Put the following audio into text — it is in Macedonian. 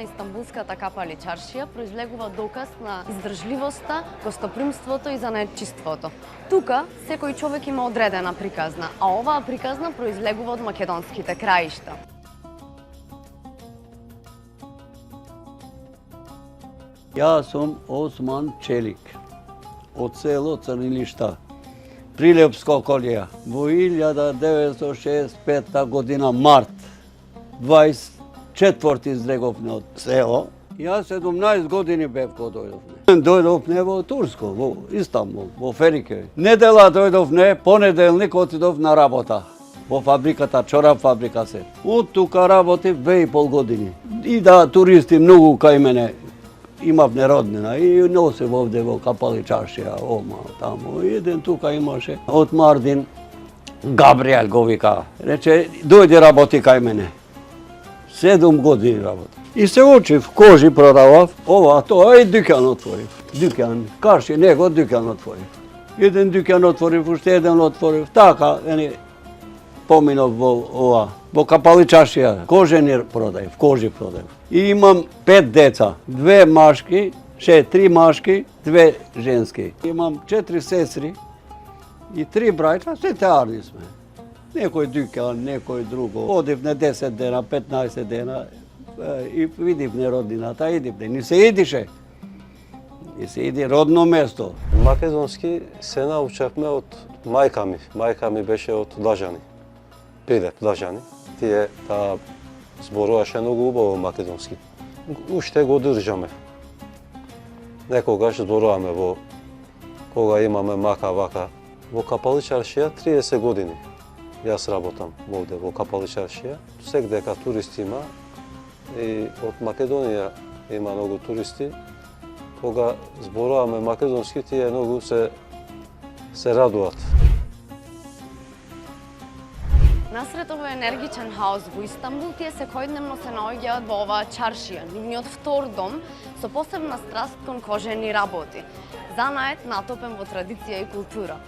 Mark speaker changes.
Speaker 1: на Истанбулската капали чаршија произлегува доказ на издржливоста, гостопримството и занаетчиството. Тука секој човек има одредена приказна, а оваа приказна произлегува од македонските краишта.
Speaker 2: Јас сум Осман Челик, од село Црнилишта, Прилепско околија. Во 1965 година март, 24 излеговме од село. Јас 17 години бев кога дојдовме. Дојдовме во Турско, во Истанбул, во Ферике. Недела дојдовме, понеделник отидов на работа. Во фабриката, чорап фабрика се. Од тука работи 2,5 години. И да туристи многу кај мене. Имавме роднина и носев овде во Капали чаршија, ома, таму. Еден тука имаше од Мардин, Габриел го вика. Рече, дојде работи кај мене. 7 години работи. И се учив, кожи продавав, ова, тоа и дукан отворив. Дукан, карши, него дукан отворив. Еден дукан отворив, уште еден отворив. Така, поминав во ова, во Капали чаршија, кожени продаев, кожи продаев. И имам 5 деца, 2 машки, 3 машки, 2 женски. Имам 4 сестри и 3 брајка, сите арни сме. Некој дукан, некој друго. Одивне 10 дена, 15 дена и видивне родината, идивне. Не се идише. Не се иди родно место.
Speaker 3: Македонски се научавме од мајка ми. Мајка ми беше од Лажани. Прилеп, Лажани. Тие зборуваше многу убаво македонски. Уште го држаме. Некогаш зборуваме кога имаме мака вака. Во Капали чаршија 30 години. Јас работам овде во Капали чаршија. Секдека туристи има и од Македонија има многу туристи. Кога зборуваме македонски, тие многу се радуваат.
Speaker 1: Насред овој енергичен хаос во Истанбул, тие секојдневно се наоѓаат во оваа чаршија, нивниот втор дом, со посебна страст кон кожени работи. Занаед натопен во традиција и култура.